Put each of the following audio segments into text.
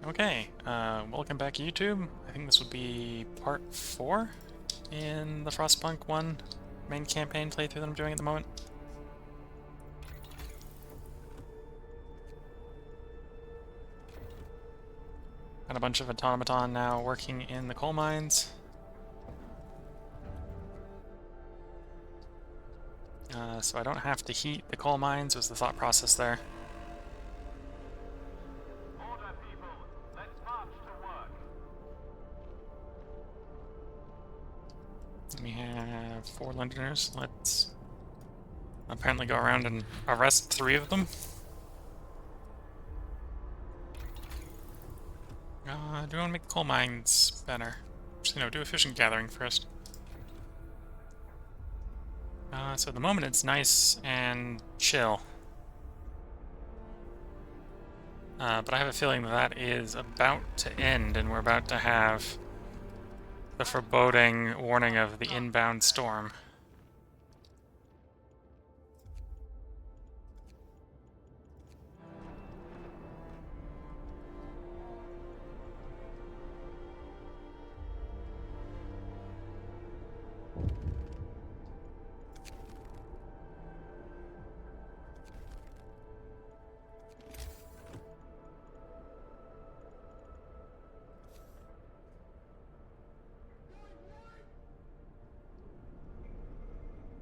Okay, welcome back YouTube. I think this would be part 4 in the Frostpunk 1 main campaign playthrough that I'm doing at the moment. Got a bunch of automaton now working in the coal mines. So I don't have to heat the coal mines, was the thought process there. Order, people. Let's march to work. We have 4 Londoners. Let's apparently go around and arrest 3 of them. Do we want to make coal mines better? Just, do efficient gathering first. So at the moment it's nice and chill. But I have a feeling that is about to end, and we're about to have the foreboding warning of the inbound storm.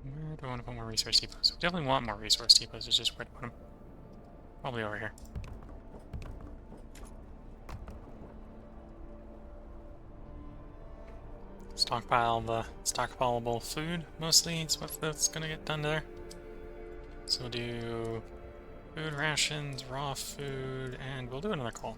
Where do I want to put more resource depots? We definitely want more resource depots, it's just where to put them. Probably over here. Stockpile the stockpilable food, mostly, is what that's gonna get done there. So we'll do food rations, raw food, and we'll do another coal.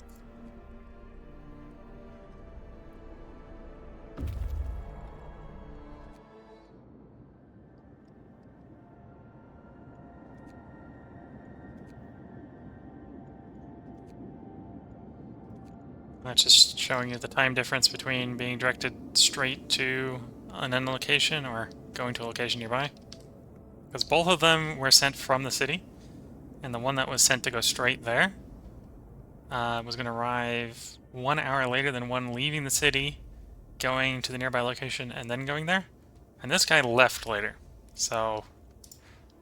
That's just showing you the time difference between being directed straight to an end location or going to a location nearby. Because both of them were sent from the city, and the one that was sent to go straight there was going to arrive 1 hour later than one leaving the city, going to the nearby location, and then going there. And this guy left later, so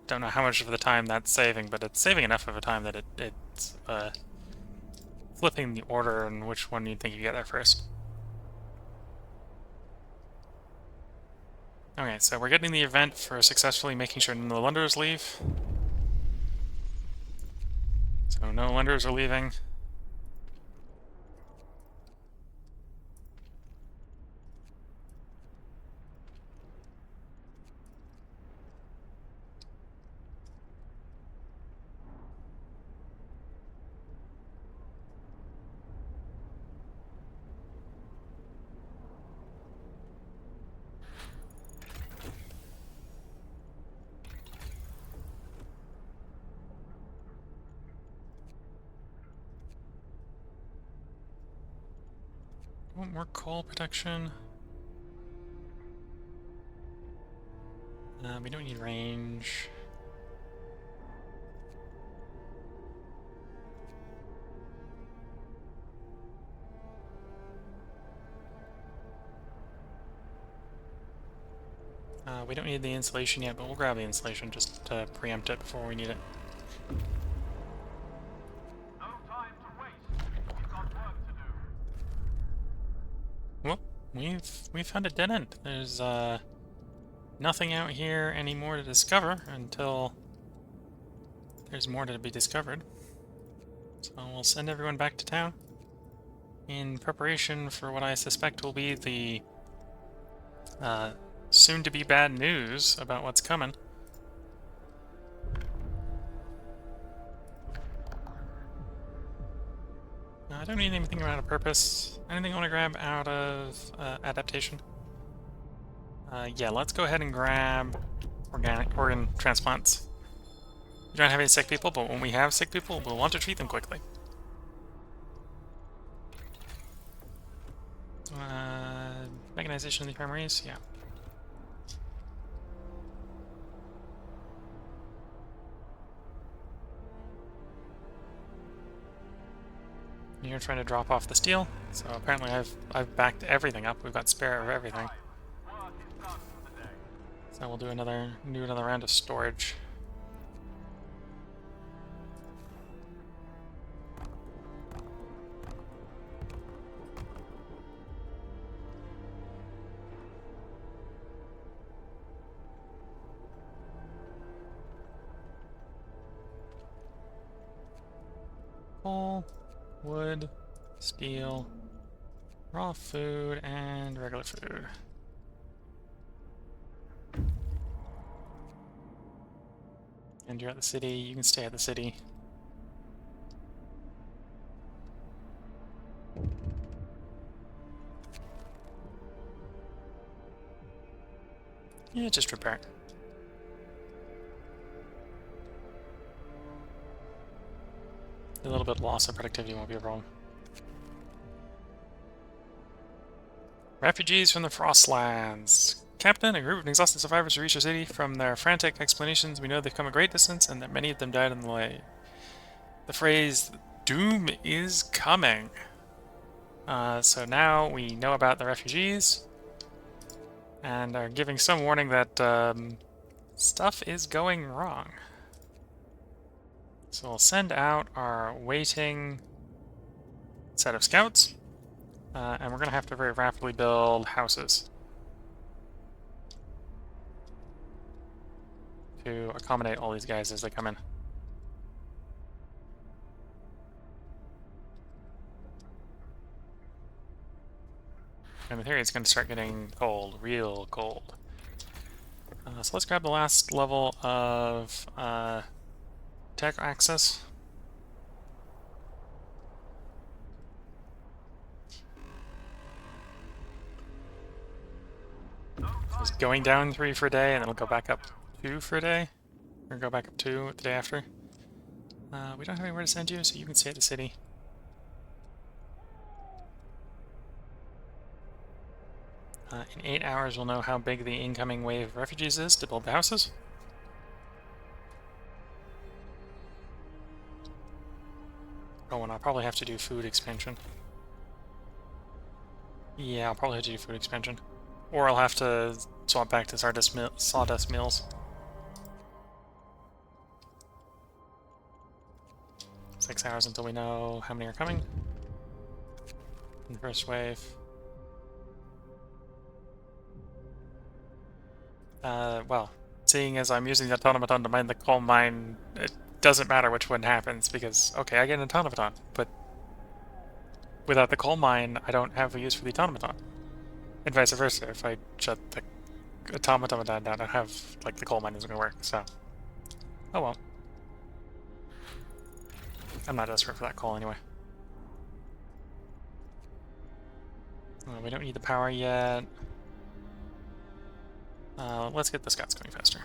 don't know how much of the time that's saving, but it's saving enough of a time that it's flipping the order and which one you'd think you get there first. Okay, so we're getting the event for successfully making sure none of the lenders leave. So no lenders are leaving. Want more coal protection? We don't need range. We don't need the insulation yet, but we'll grab the insulation just to preempt it before we need it. No time to waste. We've got work to do. Well, we've found a dead end. There's nothing out here anymore to discover until there's more to be discovered. So we'll send everyone back to town in preparation for what I suspect will be the soon-to-be bad news about what's coming. I don't need anything out of purpose. Anything I want to grab out of adaptation? Yeah, let's go ahead and grab organ transplants. We don't have any sick people, but when we have sick people, we'll want to treat them quickly. Mechanization of the armories, yeah. You're trying to drop off the steel, so apparently I've backed everything up. We've got spare of everything. Work is done for the day. So we'll do another round of storage. Coal, wood, steel, raw food, and regular food. And you're at the city, you can stay at the city. Yeah, just repair. A little bit of loss of productivity won't be a problem. Refugees from the Frostlands. Captain, a group of exhausted survivors reached the city. From their frantic explanations, we know they've come a great distance and that many of them died on the way. The phrase, doom is coming. So now we know about the refugees and are giving some warning that stuff is going wrong. So we'll send out our waiting set of scouts, and we're going to have to very rapidly build houses to accommodate all these guys as they come in. And in theory, it's going to start getting cold, real cold. So let's grab the last level of tech access. It's going down 3 for a day, and then it'll go back up 2 for a day. Or go back up 2 the day after. We don't have anywhere to send you, so you can stay at the city. In 8 hours, we'll know how big the incoming wave of refugees is to build the houses. Oh, and I'll probably have to do food expansion. Yeah, I'll probably have to do food expansion. Or I'll have to swap back to sawdust mills. 6 hours until we know how many are coming in the first wave. Well, seeing as I'm using the automaton to mine the coal mine, it doesn't matter which one happens, because, okay, I get an automaton, but without the coal mine, I don't have a use for the automaton. And vice versa, if I shut the automaton down, I don't have, like, the coal mine isn't gonna work, so. Oh well. I'm not desperate for that coal anyway. We don't need the power yet. Let's get the scouts going faster.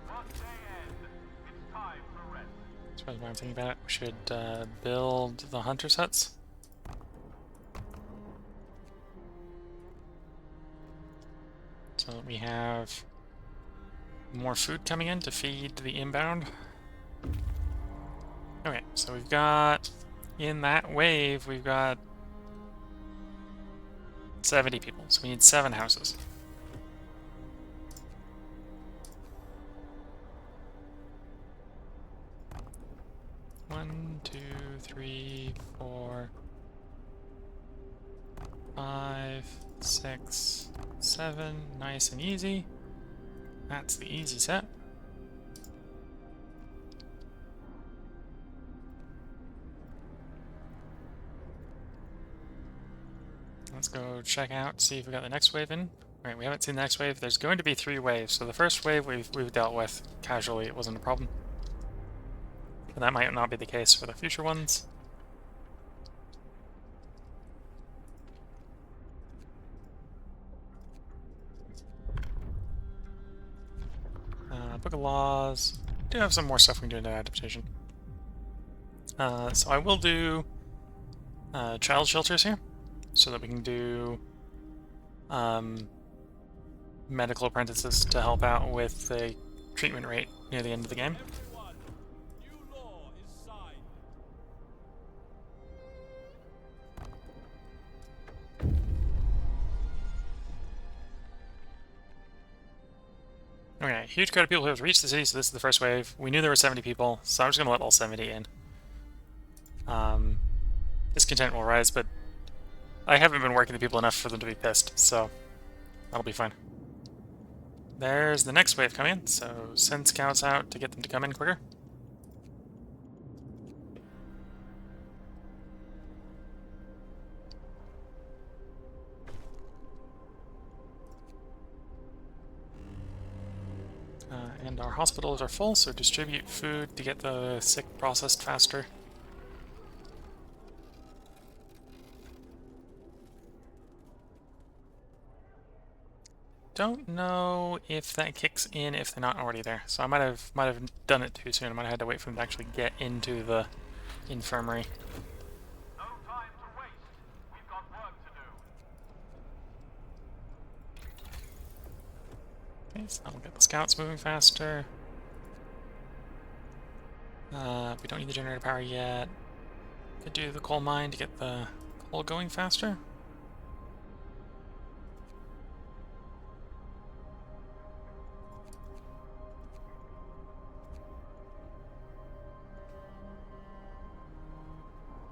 Workday end. It's time for rest. As far as I'm thinking about it, we should build the hunter sets. So that we have more food coming in to feed the inbound. Okay, so we've got, in that wave, we've got 70 people, so we need 7 houses. One, two, three, 4, 5, 6, 7. Nice and easy. That's the easy set. Let's go check out, see if we got the next wave in. Alright, we haven't seen the next wave. There's going to be 3 waves. So the first wave we've dealt with casually, it wasn't a problem. But that might not be the case for the future ones. Book of Laws. Do have some more stuff we can do into adaptation. So I will do child shelters here, so that we can do medical apprentices to help out with the treatment rate near the end of the game. Everyone, new law is signed. Okay, huge crowd of people who have reached the city, so this is the first wave. We knew there were 70 people, so I'm just gonna let all 70 in. Discontent will rise, but I haven't been working the people enough for them to be pissed, so that'll be fine. There's the next wave coming in, so send scouts out to get them to come in quicker. And our hospitals are full, so distribute food to get the sick processed faster. Don't know if that kicks in if they're not already there. So I might have done it too soon. I might have had to wait for them to actually get into the infirmary. No time to waste. We've got work to do. Okay, so that'll get the scouts moving faster. We don't need the generator power yet. Could do the coal mine to get the coal going faster.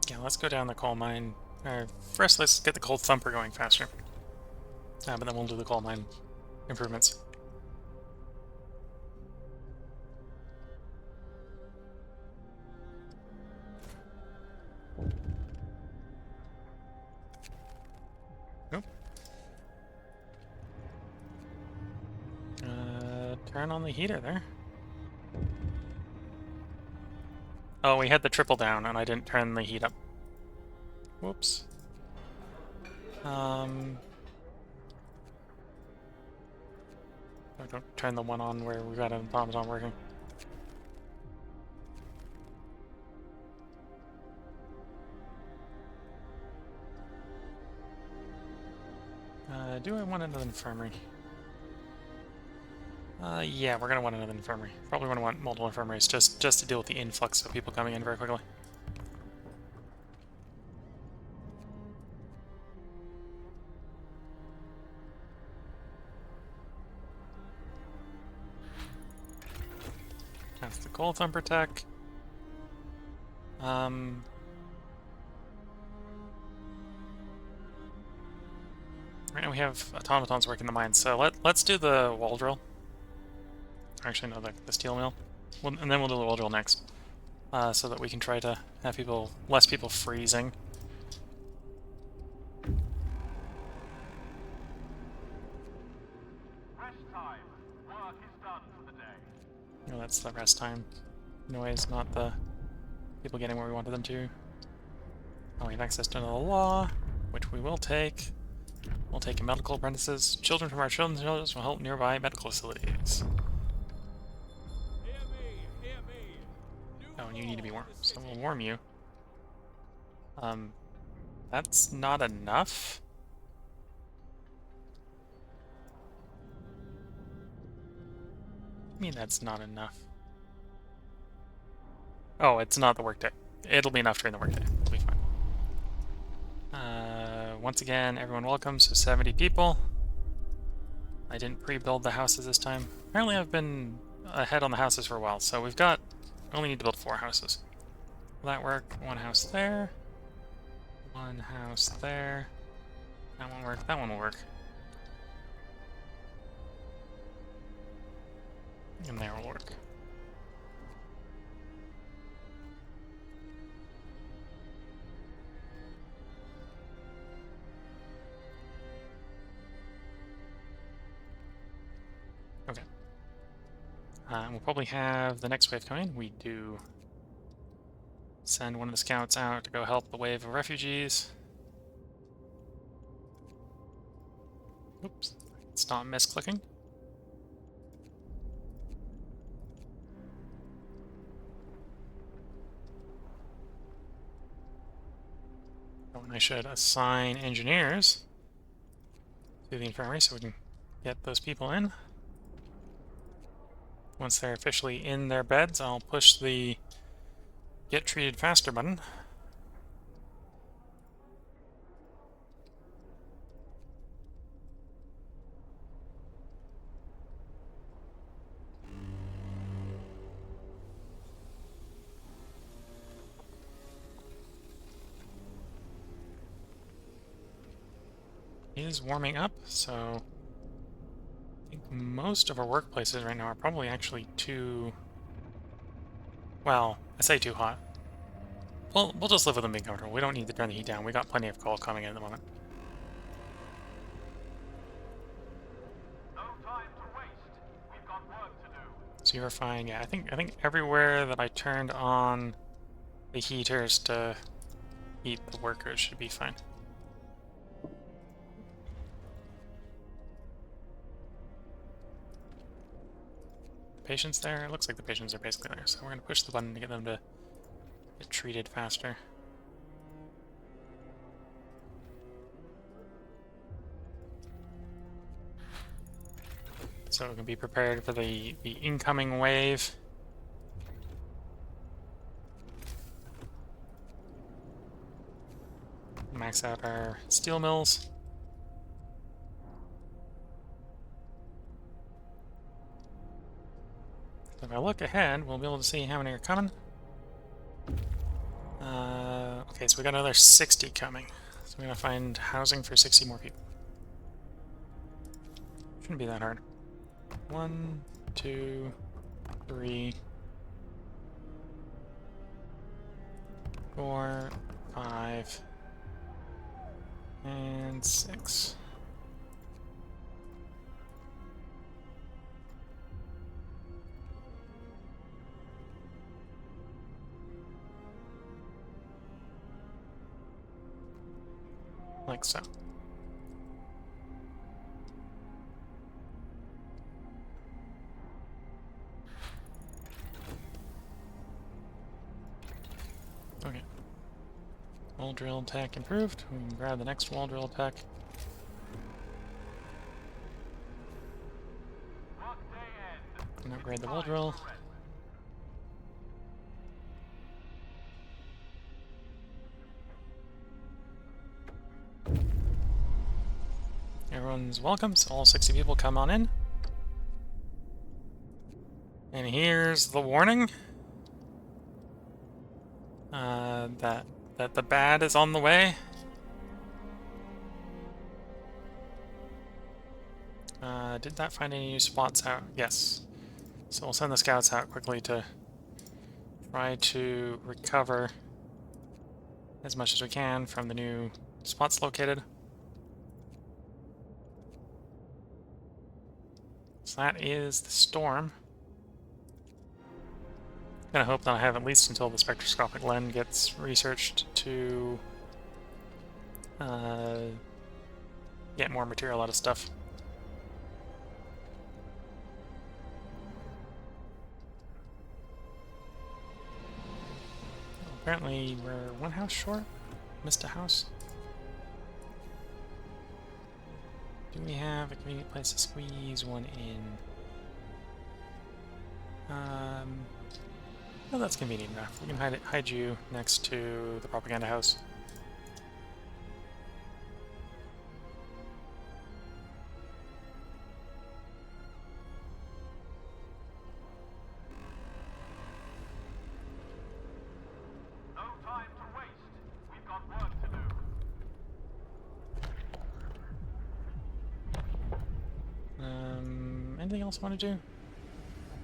Yeah, let's go down the coal mine. First, let's get the coal thumper going faster. But then we'll do the coal mine improvements. Nope. Turn on the heater there. Oh, we had the triple down, and I didn't turn the heat up. Whoops. I don't turn the one on where we got bombs on working. Do I want another infirmary? Yeah, we're gonna want another infirmary. Probably gonna want multiple infirmaries just to deal with the influx of people coming in very quickly. That's the coal thumper tech. Right now we have automatons working the mines, so let's do the wall drill. Actually, no, the steel mill. And then we'll do the wall drill next. So that we can try to have less people freezing. Rest time. Work is done for the day. No, that's the rest time noise, not the people getting where we wanted them to. Oh, we have access to another law, which we will take. We'll take medical apprentices. Children from our children's villages will help nearby medical facilities. Hear me, hear me. Oh, and you need to be warm, so we'll warm you. That's not enough? I mean, that's not enough. Oh, it's not the workday. It'll be enough during the workday. It'll be fine. Once again, everyone welcome, so 70 people. I didn't pre-build the houses this time. Apparently I've been ahead on the houses for a while, so we only need to build 4 houses. Will that work? 1 house there. 1 house there. That won't work. That one will work. And there will work. Okay. We'll probably have the next wave coming. We do send one of the scouts out to go help the wave of refugees. Oops. Stop misclicking. Oh, and I should assign engineers to the infirmary so we can get those people in. Once they're officially in their beds, I'll push the Get Treated Faster button. Is warming up, so I think most of our workplaces right now are probably actually too, well, I say too hot. We'll just live with them being comfortable. We don't need to turn the heat down. We got plenty of coal coming in at the moment. No time to waste. We've got work to do. So you're fine. Yeah, I think everywhere that I turned on the heaters to heat the workers should be fine. Patients there? It looks like the patients are basically there, so we're going to push the button to get them to get treated faster. So we can be prepared for the incoming wave. Max out our steel mills. If I look ahead, we'll be able to see how many are coming. Okay, so we got another 60 coming. So we're gonna find housing for 60 more people. Shouldn't be that hard. 1, 2, 3, 4, 5, and 6. Like so. Okay. Wall drill tech improved. We can grab the next wall drill tech. Workday end. And upgrade the wall drill. Everyone's welcome, so all 60 people come on in. And here's the warning. That the bad is on the way. Did that find any new spots out? Yes. So we'll send the scouts out quickly to try to recover as much as we can from the new spots located. So that is the storm. I'm gonna hope that I have at least until the spectroscopic lens gets researched to get more material out of stuff. Apparently we're one house short. Missed a house. Do we have a convenient place to squeeze one in? No, that's convenient enough. We can hide you next to the propaganda house. No time to waste. We've got work to do. Anything else I want to do?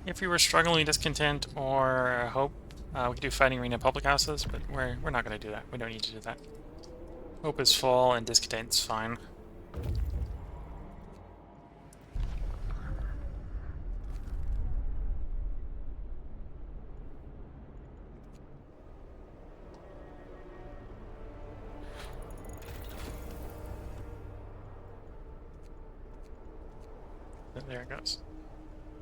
If we were struggling discontent or hope, we could do fighting arena public houses, but we're not going to do that. We don't need to do that. Hope is full and discontent's fine. There it goes.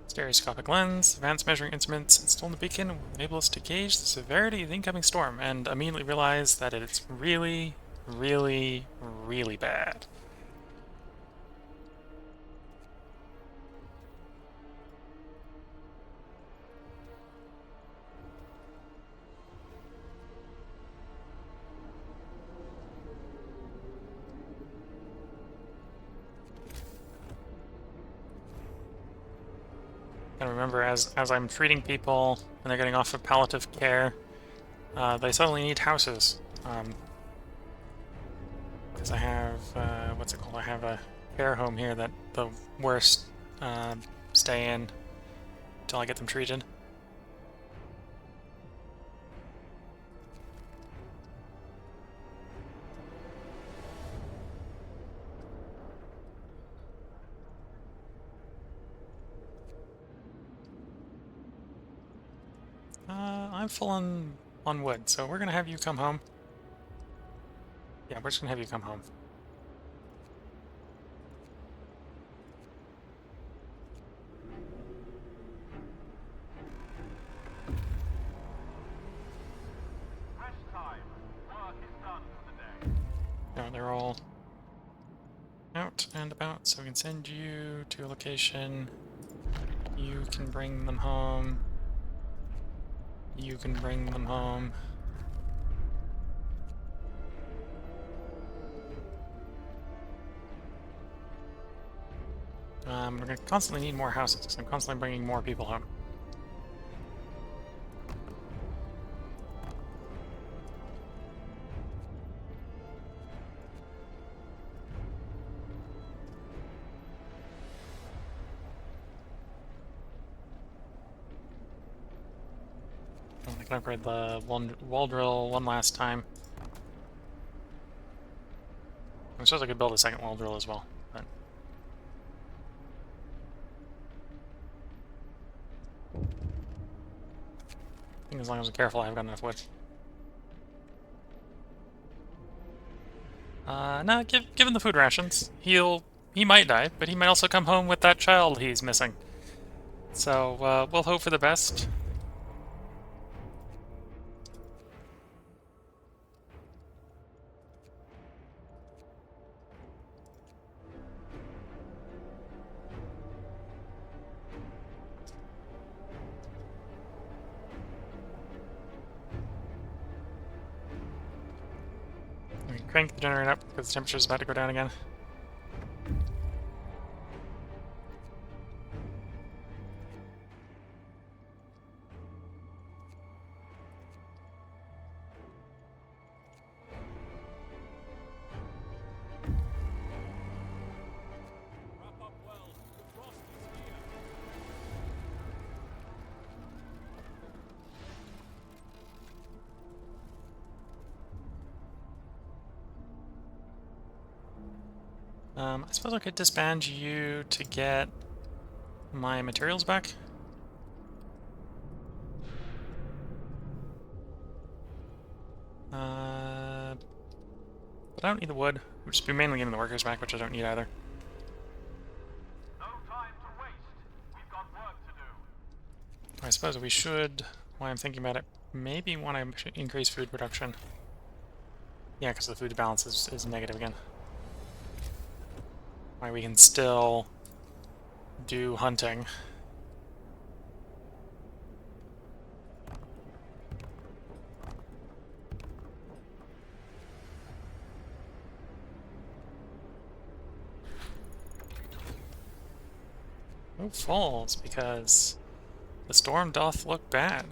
Stereoscopic lens, advanced measuring instruments installed in the beacon will enable us to gauge the severity of the incoming storm and immediately realize that it's really, really, really bad. And remember, as I'm treating people and they're getting off of palliative care, they suddenly need houses. Because I have, what's it called? I have a care home here that the worst stay in until I get them treated. I'm full on wood, so we're gonna have you come home. Yeah, we're just gonna have you come home. Rest time. Work is done for the day. No, they're all out and about, so we can send you to a location. You can bring them home. You can bring them home. We're gonna constantly need more houses, because I'm constantly bringing more people home. I can upgrade the wall drill one last time. I suppose I could build a second wall drill as well, but I think as long as I'm careful, I've got enough wood. No, given the food rations, he might die, but he might also come home with that child he's missing. So, we'll hope for the best. We can crank the generator up because the temperature's about to go down again. Wrap up well. The frost is here. I suppose I could disband you to get my materials back. But I don't need the wood. We'll just be mainly getting the workers back, which I don't need either. No time to waste. We've got work to do. I suppose we should, while I'm thinking about it, maybe want to increase food production. Yeah, because the food balance is negative again. Why we can still do hunting. No falls, because the storm doth look bad.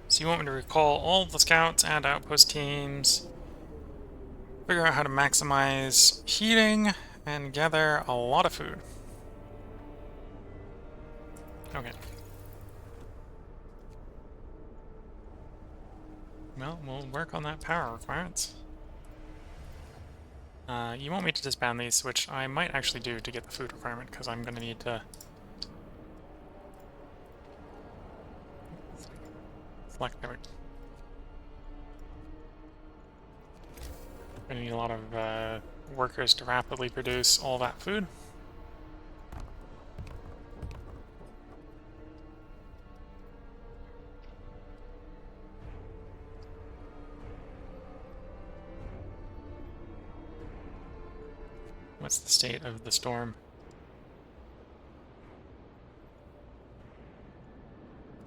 So you want me to recall all the scouts and outpost teams, figure out how to maximize heating, and gather a lot of food. Okay. Well, we'll work on that power requirements. You want me to disband these, which I might actually do to get the food requirement, because I'm going to need to select there. Going to need a lot of workers to rapidly produce all that food. What's the state of the storm?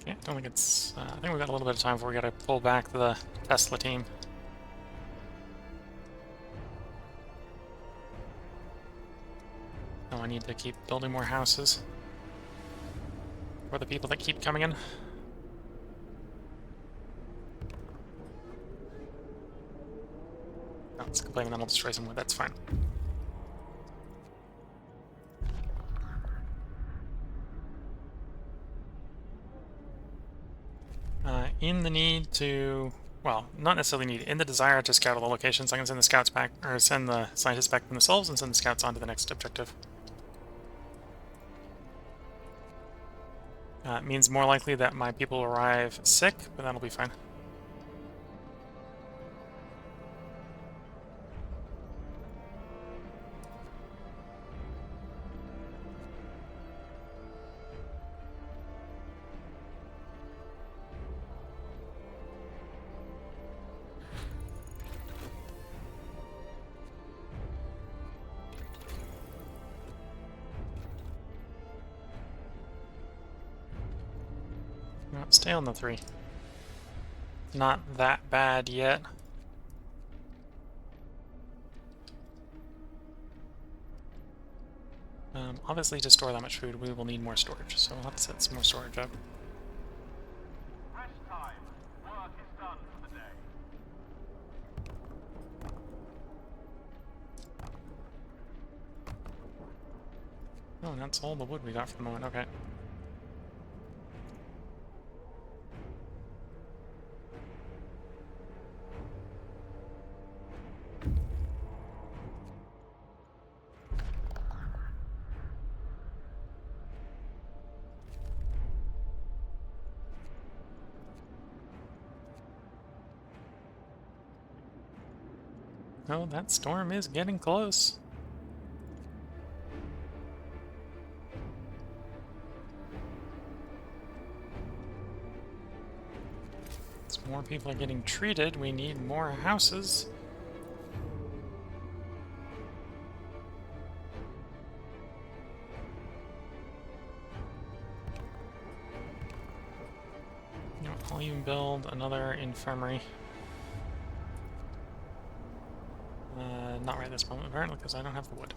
Okay, I don't think it's... I think we've got a little bit of time before we gotta pull back the Tesla team. Oh, I need to keep building more houses. for the people that keep coming in. No, it's complaining, then I'll destroy some wood, that's fine. In the need to, well, not necessarily need, in the desire to scout all the locations, I can send the scouts back, or send the scientists back themselves and send the scouts on to the next objective. It means more likely that my people arrive sick, but that'll be fine. No, stay on the 3. Not that bad yet. Obviously, to store that much food, we will need more storage, so we'll have to set some more storage up. Rest time. Work is done for the day. Oh, and that's all the wood we got for the moment, okay. Oh, that storm is getting close. As more people are getting treated, we need more houses. You know, I'll even build another infirmary. Not right this moment, apparently, because I don't have the wood.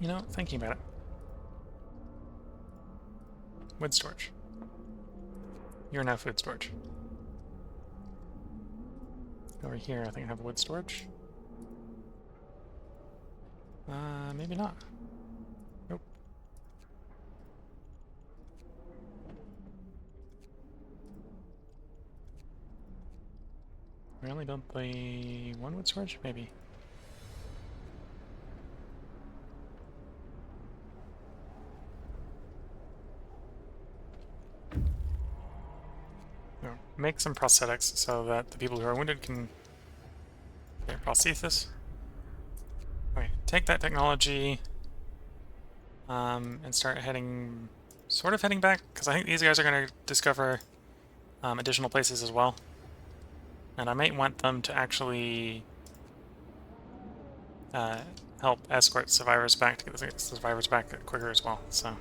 You know, thinking about it. Wood storage. You're now food storage. Over here, I think I have wood storage. Maybe not. Nope. We only built the one wood storage? Maybe. No, make some prosthetics so that the people who are wounded can get prosthesis. Okay, take that technology and start heading, sort of heading back, because I think these guys are going to discover additional places as well. And I might want them to actually help escort survivors back to get the survivors back quicker as well. So.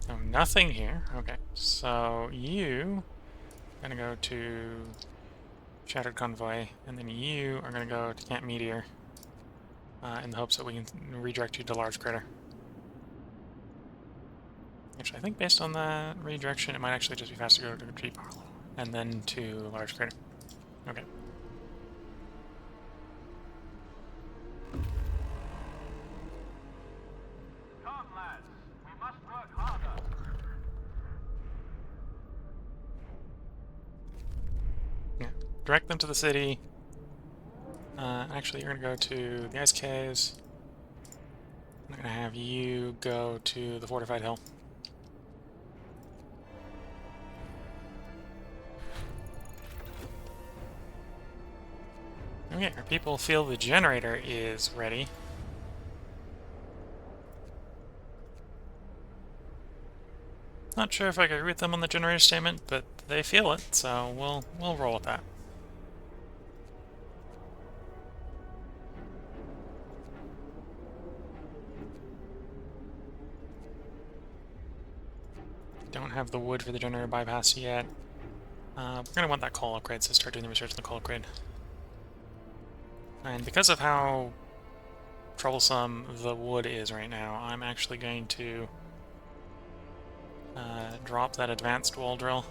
Oh, nothing here. Okay, so you are gonna go to Shattered Convoy, and then you are gonna go to Camp Meteor in the hopes that we can redirect you to Large Crater. Actually, I think based on that redirection, it might actually just be faster to go to Deep Hollow and then to Large Crater. Okay. Come, lads. We must work harder. Yeah. Direct them to the city. Actually, you're gonna go to the Ice Caves. I'm gonna have you go to the Fortified Hill. Okay, our people feel the generator is ready. Not sure if I agree with them on the generator statement, but they feel it, so we'll roll with that. Don't have the wood for the generator bypass yet. We're going to want that coal upgrade, so start doing the research on the coal upgrade. And because of how troublesome the wood is right now, I'm actually going to drop that advanced wall drill.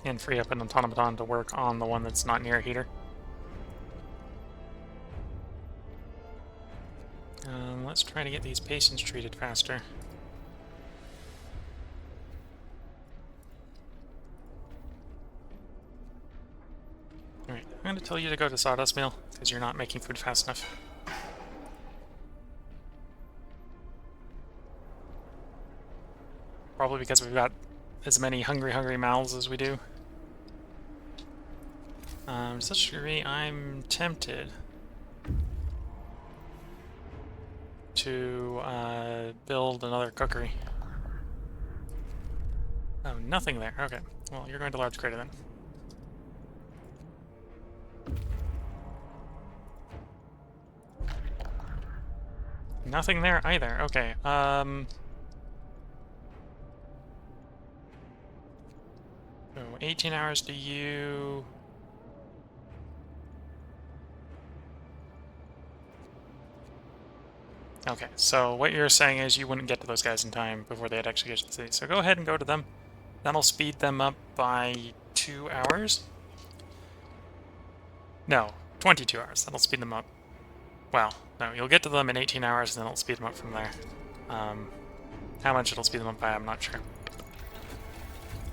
And free up an automaton to work on the one that's not near a heater. Let's try to get these patients treated faster. Alright, I'm going to tell you to go to Sawdust Mill, because you're not making food fast enough. Probably because we've got as many hungry mouths as we do. To such a degree, I'm tempted to build another cookery. Oh, nothing there. Okay. Well, you're going to large crater then. Nothing there either. Okay. So 18 hours to you. Okay, so what you're saying is you wouldn't get to those guys in time before they'd actually get to the city. So go ahead and go to them. That'll speed them up by 2 hours. No, 22 hours. That'll speed them up. Well, no, you'll get to them in 18 hours and then it'll speed them up from there. How much it'll speed them up by, I'm not sure.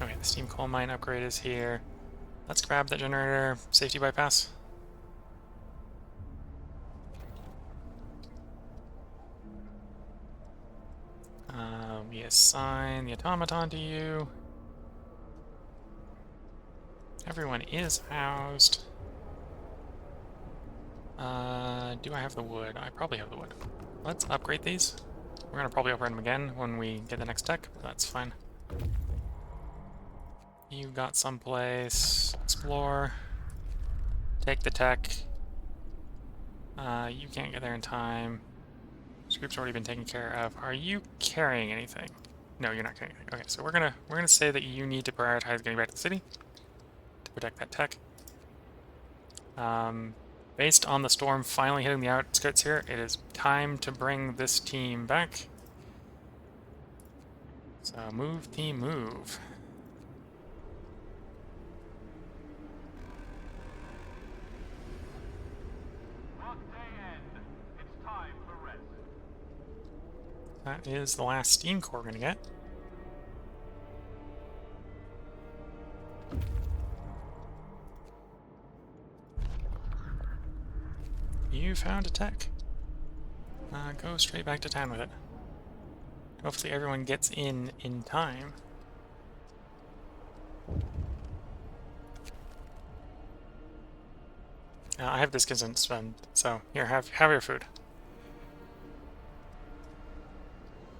Okay, the steam coal mine upgrade is here. Let's grab that generator safety bypass. We assign the automaton to you. Everyone is housed. Do I have the wood? I probably have the wood. Let's upgrade these. We're gonna probably upgrade them again when we get the next tech, but that's fine. You got someplace. Explore. Take the tech. You can't get there in time. This group's already been taken care of. Are you carrying anything? No, you're not carrying anything. Okay, so we're gonna say that you need to prioritize getting back to the city to protect that tech. Based on the storm finally hitting the outskirts here, it is time to bring this team back. So move, team, move. That is the last steam core we're gonna get. You found a tech. Go straight back to town with it. Hopefully everyone gets in time. I have this consent spend, so here, have your food.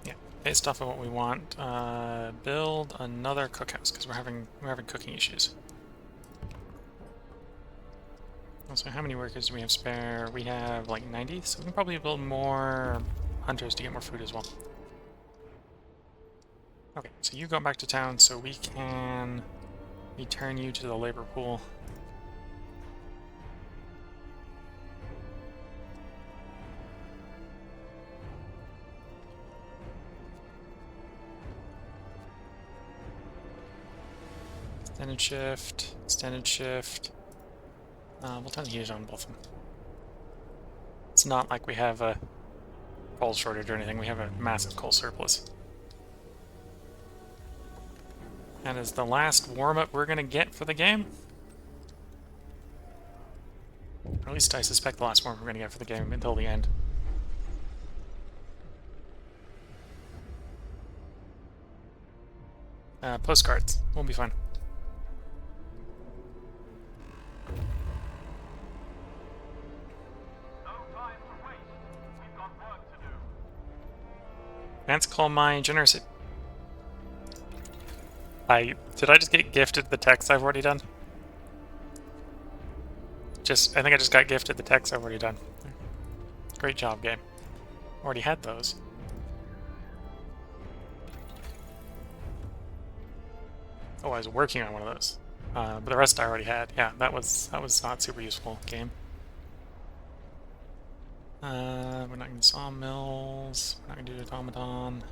Yeah, based off of what we want, build another cookhouse because we're having cooking issues. Also, how many workers do we have spare? We have like 90, so we can probably build more hunters to get more food as well. Okay, so you go back to town so we can return you to the labor pool. Extended shift, extended shift. We'll turn the heaters on both of them. It's not like we have a coal shortage or anything, we have a massive coal surplus. That is the last warm-up we're gonna get for the game. Or at least I suspect the last warm-up we're gonna get for the game until the end. Postcards. We'll be fine. Advanced coal mine, generous. Did I just get gifted the text I've already done? I think I just got gifted the text I've already done. Great job, game. Already had those. Oh, I was working on one of those. But the rest I already had. Yeah, that was not super useful, game. We're not going to sawmills. We're not going to do automaton.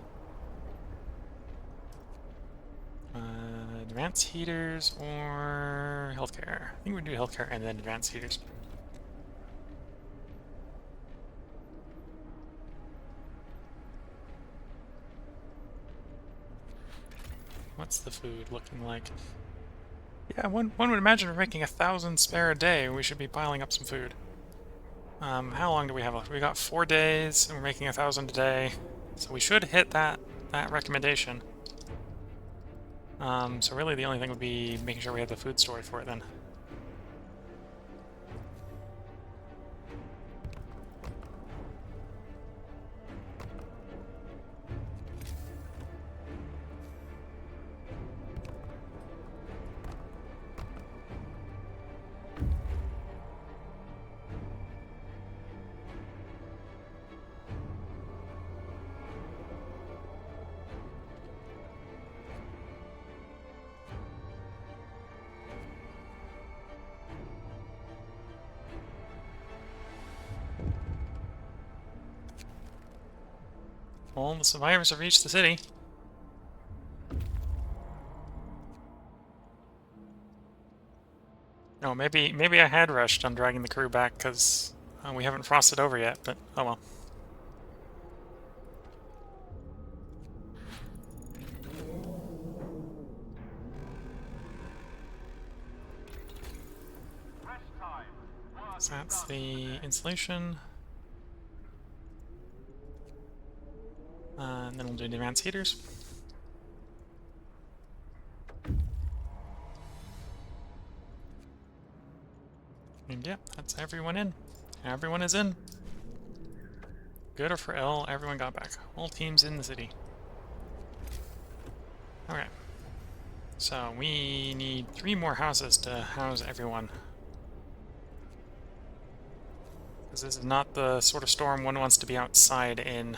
Advanced heaters or healthcare. I think we're going to do healthcare and then advanced heaters. What's the food looking like? Yeah, one would imagine we're making 1,000 spare a day. We should be piling up some food. How long do we have left? We got 4 days, and we're making 1,000 a day. So we should hit that recommendation. So really the only thing would be making sure we have the food stored for it then. All the survivors have reached the city. Oh, maybe I had rushed on dragging the crew back because we haven't frosted over yet, but oh well. So that's the insulation. And then we'll do the advanced heaters. And yeah, that's everyone in. Everyone is in. Good or for ill, everyone got back. All teams in the city. Okay. So we need 3 more houses to house everyone. Because this is not the sort of storm one wants to be outside in.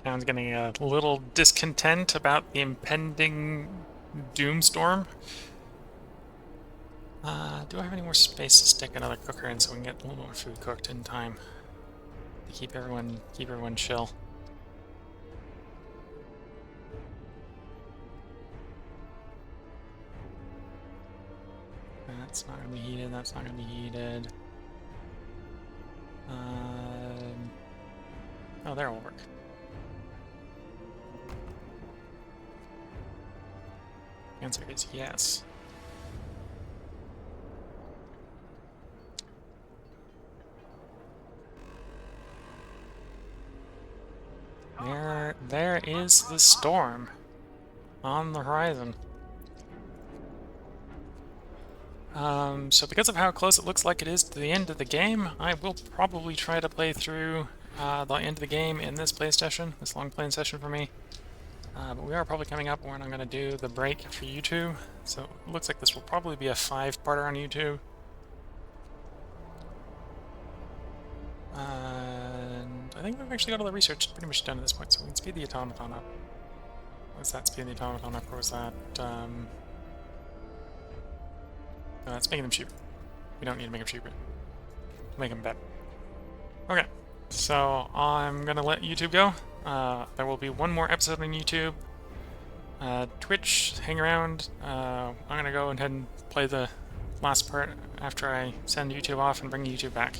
Town's getting a little discontent about the impending doomstorm. Do I have any more space to stick another cooker in so we can get a little more food cooked in time to keep everyone chill? That's not gonna be heated. That's not gonna be heated. Oh, there will work. Answer is yes. There is the storm on the horizon. So because of how close it looks like it is to the end of the game, I will probably try to play through the end of the game in this play session, this long playing session for me. But we are probably coming up when I'm going to do the break for YouTube, so it looks like this will probably be a 5-parter on YouTube. And I think we've actually got all the research pretty much done at this point, so we can speed the automaton up. What's that speed the automaton up, or was that, that's making them cheaper. We don't need to make them cheaper. Make them better. Okay, so I'm gonna let YouTube go. There will be one more episode on YouTube. Twitch, hang around. I'm gonna go ahead and play the last part after I send YouTube off and bring YouTube back.